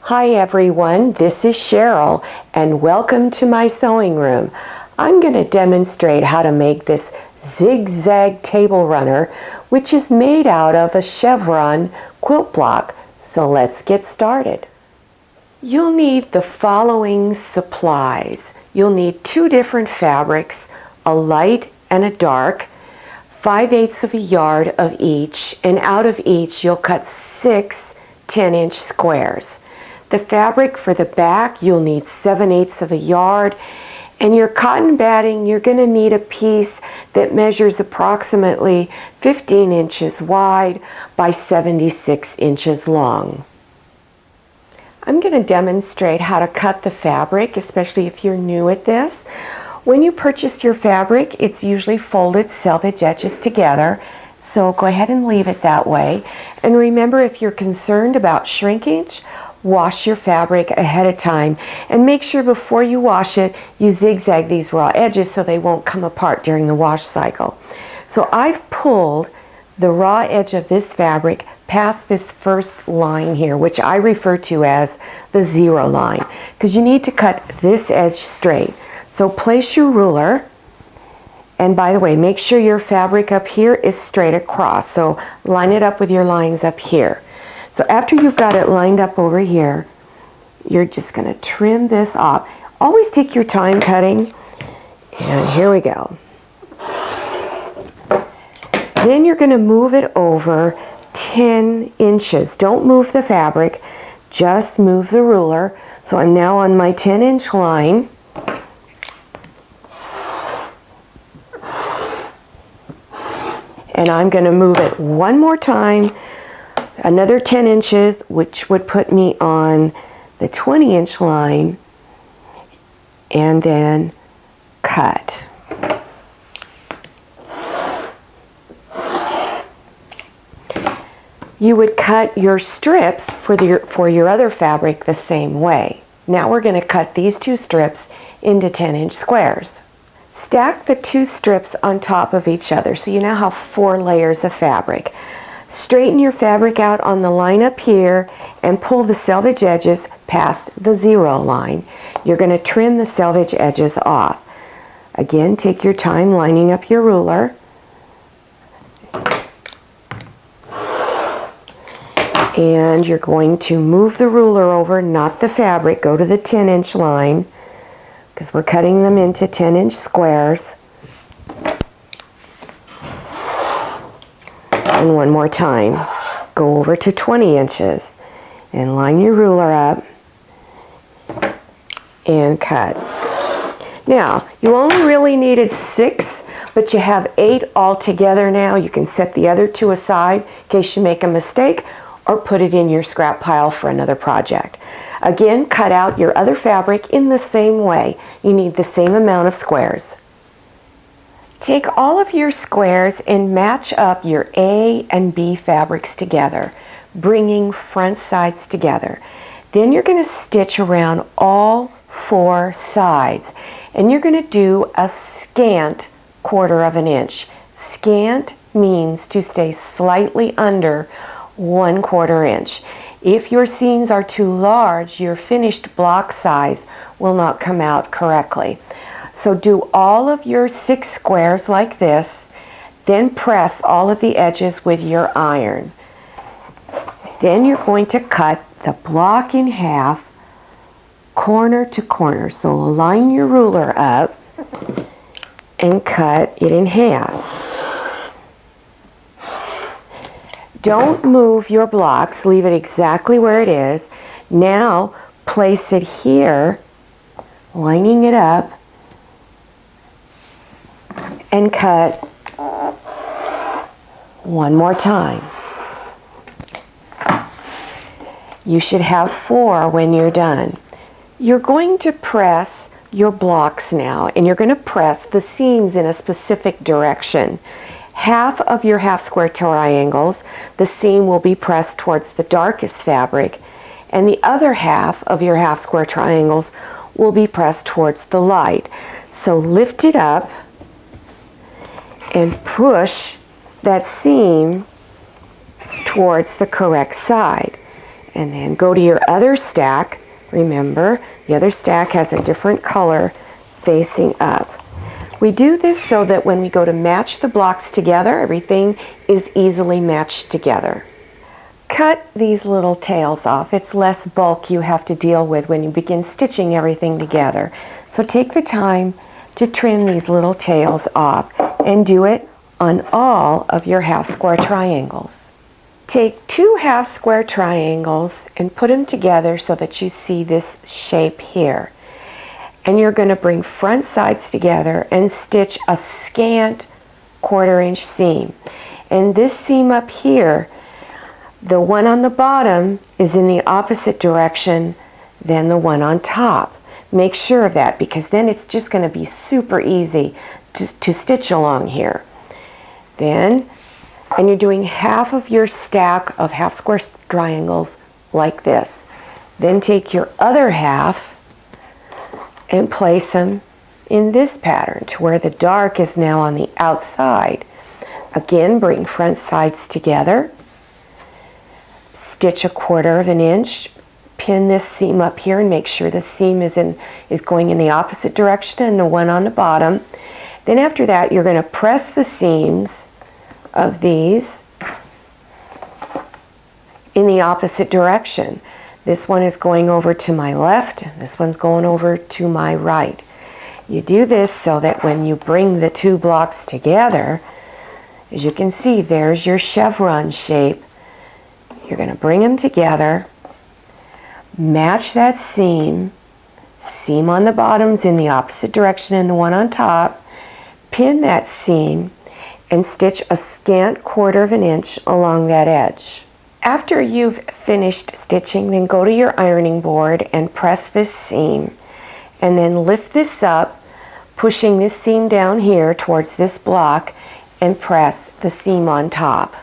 Hi everyone, this is Cheryl and welcome to my sewing room. I'm going to demonstrate how to make this Zigzag Table Runner, which is made out of a Chevron quilt block. So let's get started. You'll need the following supplies. You'll need 2 different fabrics, a light and a dark, 5/8 of a yard of each, and out of each you'll cut 6 10-inch squares. The fabric for the back, you'll need 7/8 of a yard, and your cotton batting, you're going to need a piece that measures approximately 15 inches wide by 76 inches long. I'm going to demonstrate how to cut the fabric, especially if you're new at this. When you purchase your fabric, it's usually folded selvage edges together, so go ahead and leave it that way. And remember, if you're concerned about shrinkage, wash your fabric ahead of time and make sure before you wash it you zigzag these raw edges so they won't come apart during the wash cycle. So I've pulled the raw edge of this fabric past this first line here, which I refer to as the 0 line, because you need to cut this edge straight. So place your ruler, and by the way, make sure your fabric up here is straight across, so line it up with your lines up here. So after you've got it lined up over here, you're just going to trim this off. Always take your time cutting. And here we go. Then you're going to move it over 10 inches. Don't move the fabric, just move the ruler. So I'm now on my 10-inch line. And I'm going to move it one more time, another 10 inches, which would put me on the 20-inch line, and then cut. You would cut your strips for your other fabric the same way. Now we're going to cut these 2 strips into 10-inch squares. Stack the 2 strips on top of each other so you now have 4 layers of fabric. Straighten your fabric out on the line up here and pull the selvage edges past the 0 line. You're going to trim the selvage edges off. Again, take your time lining up your ruler. And you're going to move the ruler over, not the fabric. Go to the 10-inch line, because we're cutting them into 10-inch squares. And one more time, go over to 20 inches and line your ruler up and cut. Now, you only really needed 6, but you have 8 altogether now. You can set the other 2 aside in case you make a mistake, or put it in your scrap pile for another project. Again, cut out your other fabric in the same way. You need the same amount of squares. Take all of your squares and match up your A and B fabrics together, bringing front sides together. Then you're going to stitch around all 4 sides, and you're going to do a scant 1/4 inch. Scant means to stay slightly under 1/4 inch. If your seams are too large, your finished block size will not come out correctly. So do all of your 6 squares like this, then press all of the edges with your iron. Then you're going to cut the block in half, corner to corner. So line your ruler up and cut it in half. Don't move your blocks, leave it exactly where it is. Now place it here, lining it up, and cut one more time. You should have 4 when you're done. You're going to press your blocks now, and you're going to press the seams in a specific direction. Half of your half square triangles, the seam will be pressed towards the darkest fabric, and the other half of your half square triangles will be pressed towards the light. So lift it up and push that seam towards the correct side. And then go to your other stack. Remember, the other stack has a different color facing up. We do this so that when we go to match the blocks together, everything is easily matched together. Cut these little tails off. It's less bulk you have to deal with when you begin stitching everything together. So take the time to trim these little tails off and do it on all of your half square triangles. Take 2 half square triangles and put them together so that you see this shape here. And you're going to bring front sides together and stitch a scant 1/4 inch seam. And this seam up here, the one on the bottom is in the opposite direction than the one on top. Make sure of that, because then it's just going to be super easy to stitch along here. Then, and you're doing half of your stack of half square triangles like this. Then take your other half and place them in this pattern to where the dark is now on the outside. Again, bring front sides together, stitch a 1/4 inch, pin this seam up here and make sure the seam is going in the opposite direction and the one on the bottom. Then after that, you're going to press the seams of these in the opposite direction. This one is going over to my left, this one's going over to my right. You do this so that when you bring the 2 blocks together, as you can see, there's your chevron shape. You're going to bring them together, match that seam on the bottom's in the opposite direction and the one on top, pin that seam, and stitch a scant 1/4 inch along that edge. After you've finished stitching, then go to your ironing board and press this seam, and then lift this up, pushing this seam down here towards this block, and press the seam on top.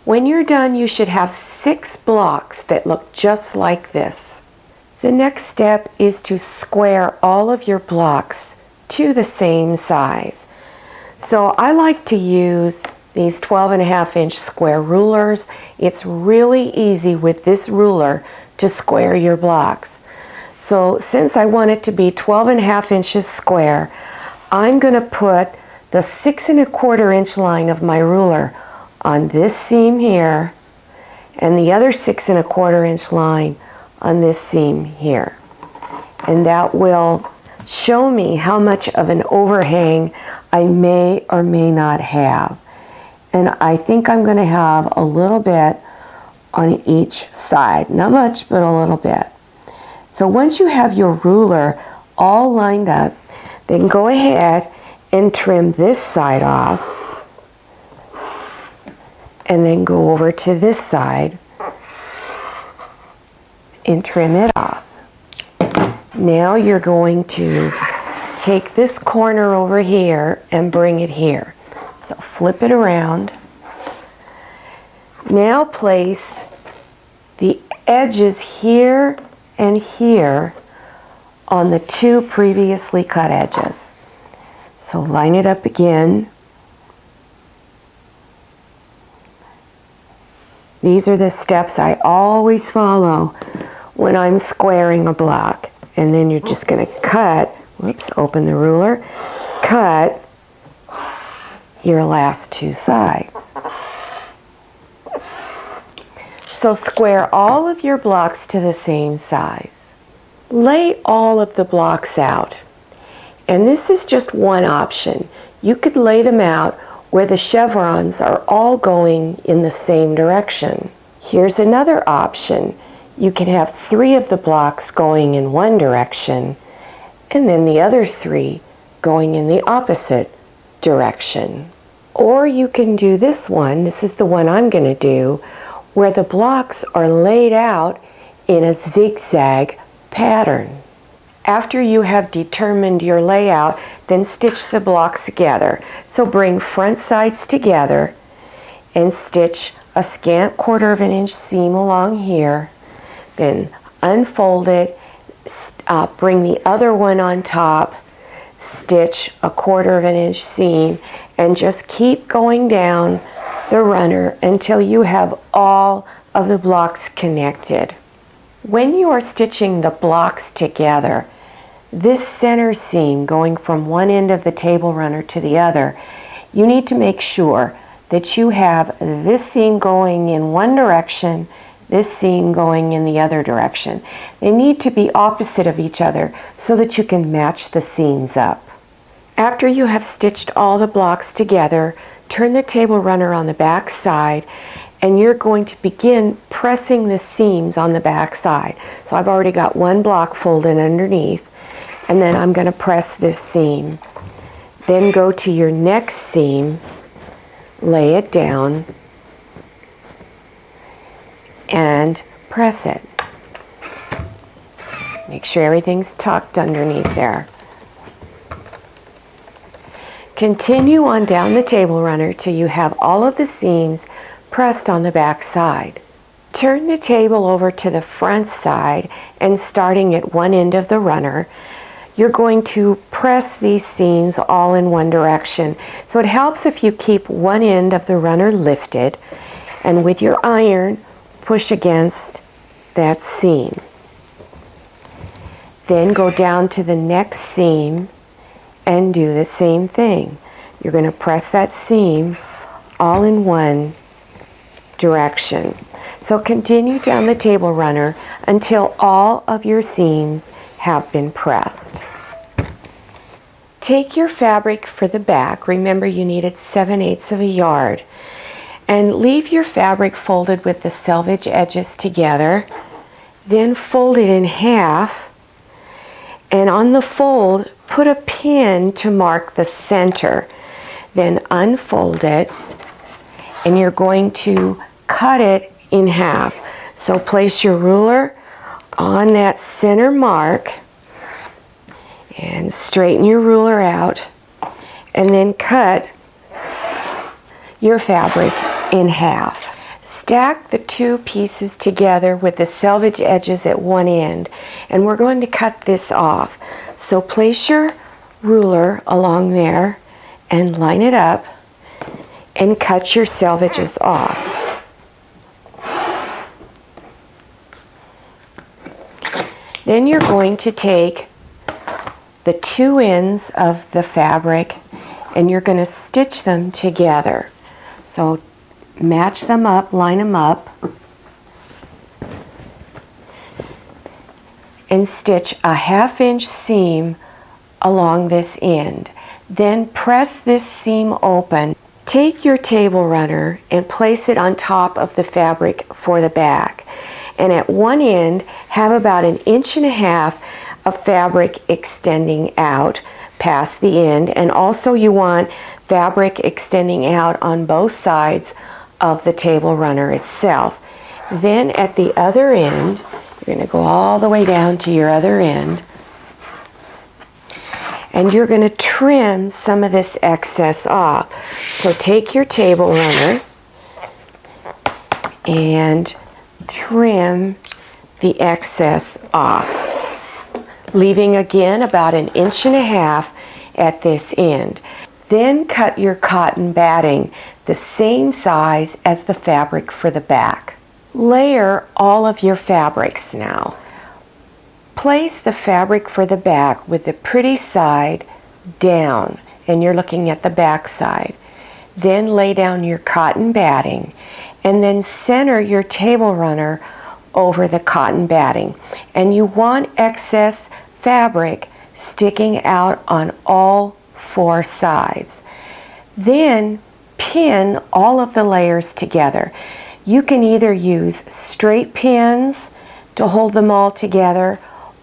When you're done, you should have 6 blocks that look just like this. The next step is to square all of your blocks to the same size. So I like to use these 12.5 inch square rulers. It's really easy with this ruler to square your blocks. So since I want it to be 12.5 inches square, I'm going to put the 6 1/4 inch line of my ruler on this seam here and the other 6 1/4 inch line on this seam here. And that will show me how much of an overhang I may or may not have. And I think I'm going to have a little bit on each side. Not much, but a little bit. So once you have your ruler all lined up, then go ahead and trim this side off. And then go over to this side and trim it off. Now you're going to take this corner over here and bring it here. So flip it around. Now place the edges here and here on the 2 previously cut edges. So line it up again. These are the steps I always follow when I'm squaring a block. And then you're just going to cut, whoops, open the ruler, cut your last 2 sides. So square all of your blocks to the same size. Lay all of the blocks out. And this is just one option. You could lay them out where the chevrons are all going in the same direction. Here's another option. You can have 3 of the blocks going in one direction and then the other 3 going in the opposite direction. Or you can do this one, this is the one I'm going to do, where the blocks are laid out in a zigzag pattern. After you have determined your layout, then stitch the blocks together. So bring front sides together and stitch a scant 1/4 inch seam along here. Then unfold it, bring the other one on top, stitch a 1/4 inch seam, and just keep going down the runner until you have all of the blocks connected. When you are stitching the blocks together, this center seam going from one end of the table runner to the other, you need to make sure that you have this seam going in one direction, this seam going in the other direction. They need to be opposite of each other so that you can match the seams up. After you have stitched all the blocks together, turn the table runner on the back side, and you're going to begin pressing the seams on the back side. So I've already got one block folded underneath, and then I'm going to press this seam. Then go to your next seam, lay it down, and press it. Make sure everything's tucked underneath there. Continue on down the table runner till you have all of the seams pressed on the back side. Turn the table over to the front side, and starting at one end of the runner, you're going to press these seams all in one direction. So it helps if you keep one end of the runner lifted, and with your iron, push against that seam. Then go down to the next seam and do the same thing. You're going to press that seam all in one direction. So continue down the table runner until all of your seams have been pressed. Take your fabric for the back. Remember, you needed 7/8 of a yard. And leave your fabric folded with the selvage edges together. Then fold it in half. And on the fold, put a pin to mark the center. Then unfold it, and you're going to cut it in half. So place your ruler on that center mark and straighten your ruler out, and then cut your fabric in half. Stack the two pieces together with the selvage edges at one end, and we're going to cut this off. So place your ruler along there and line it up and cut your selvages off. Then you're going to take the two ends of the fabric and you're going to stitch them together. So match them up, line them up, and stitch a 1/2 inch seam along this end. Then press this seam open. Take your table runner and place it on top of the fabric for the back. And at one end, have about 1.5 inches of fabric extending out past the end. And also you want fabric extending out on both sides of the table runner itself. Then at the other end, you're going to go all the way down to your other end, and you're going to trim some of this excess off. So take your table runner and trim the excess off, leaving again about 1.5 inches at this end. Then cut your cotton batting the same size as the fabric for the back. Layer all of your fabrics now. Place the fabric for the back with the pretty side down, and you're looking at the back side. Then lay down your cotton batting, and then center your table runner over the cotton batting. And you want excess fabric sticking out on all 4 sides. Then pin all of the layers together. You can either use straight pins to hold them all together,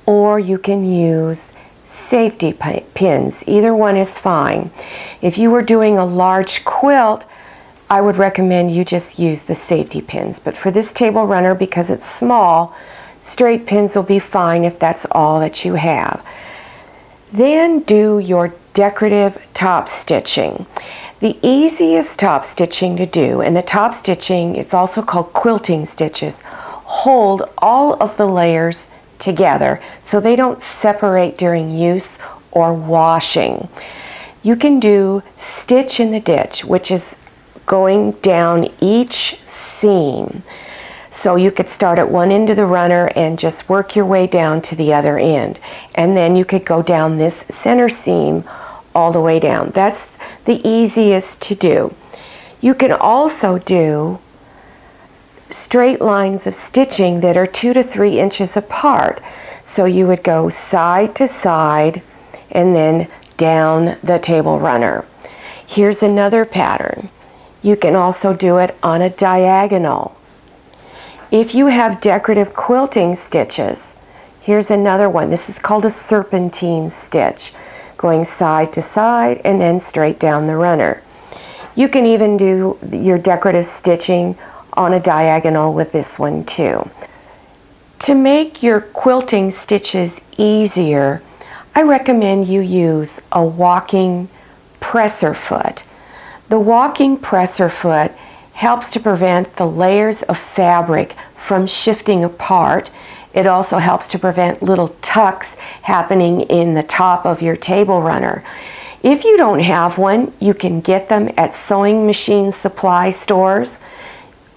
or you can use safety pins. Either one is fine. If you were doing a large quilt, I would recommend you just use the safety pins. But for this table runner, because it's small, straight pins will be fine if that's all that you have. Then do your decorative top stitching. The easiest top stitching to do, and the top stitching, it's also called quilting stitches, hold all of the layers together so they don't separate during use or washing. You can do stitch in the ditch, which is going down each seam. So you could start at one end of the runner and just work your way down to the other end. And then you could go down this center seam all the way down. That's the easiest to do. You can also do straight lines of stitching that are 2 to 3 inches apart. So you would go side to side and then down the table runner. Here's another pattern. You can also do it on a diagonal. If you have decorative quilting stitches, here's another one. This is called a serpentine stitch, going side to side and then straight down the runner. You can even do your decorative stitching on a diagonal with this one too. To make your quilting stitches easier, I recommend you use a walking presser foot. The walking presser foot helps to prevent the layers of fabric from shifting apart. It also helps to prevent little tucks happening in the top of your table runner. If you don't have one, you can get them at sewing machine supply stores,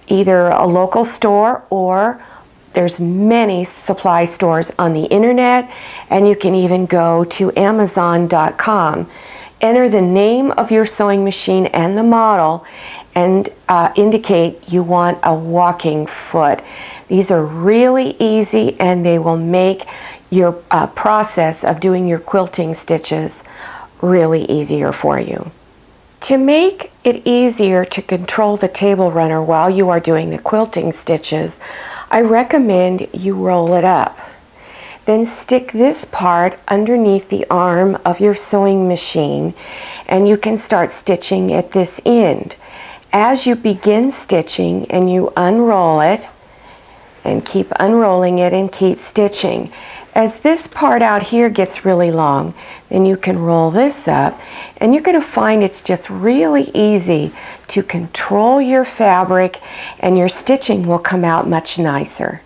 either a local store or there's many supply stores on the internet, and you can even go to Amazon.com. Enter the name of your sewing machine and the model and indicate you want a walking foot. These are really easy and they will make your process of doing your quilting stitches really easier for you. To make it easier to control the table runner while you are doing the quilting stitches, I recommend you roll it up. Then stick this part underneath the arm of your sewing machine and you can start stitching at this end. As you begin stitching and you unroll it and keep unrolling it and keep stitching. As this part out here gets really long, then you can roll this up and you're going to find it's just really easy to control your fabric and your stitching will come out much nicer.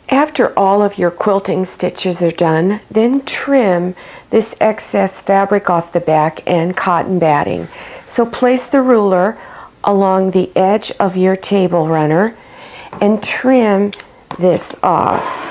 After all of your quilting stitches are done, then trim this excess fabric off the back and cotton batting. So place the ruler along the edge of your table runner and trim this off.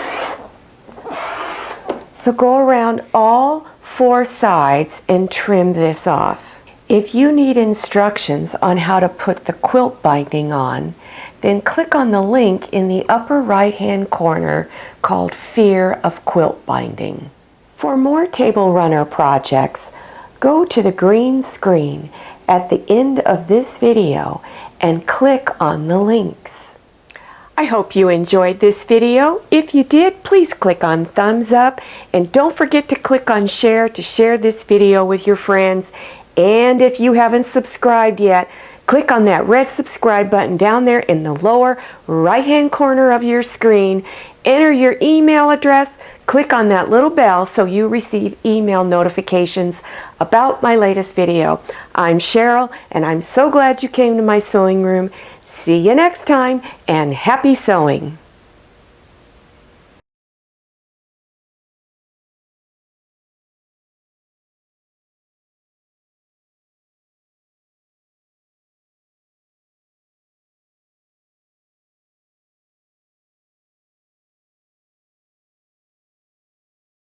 So go around all 4 sides and trim this off. If you need instructions on how to put the quilt binding on, then click on the link in the upper right-hand corner called Fear of Quilt Binding. For more table runner projects, go to the green screen at the end of this video and click on the links. I hope you enjoyed this video. If you did, please click on thumbs up and don't forget to click on share to share this video with your friends. And if you haven't subscribed yet, click on that red subscribe button down there in the lower right-hand corner of your screen. Enter your email address, click on that little bell so you receive email notifications about my latest video. I'm Cheryl, and I'm so glad you came to my sewing room. See you next time, and happy sewing!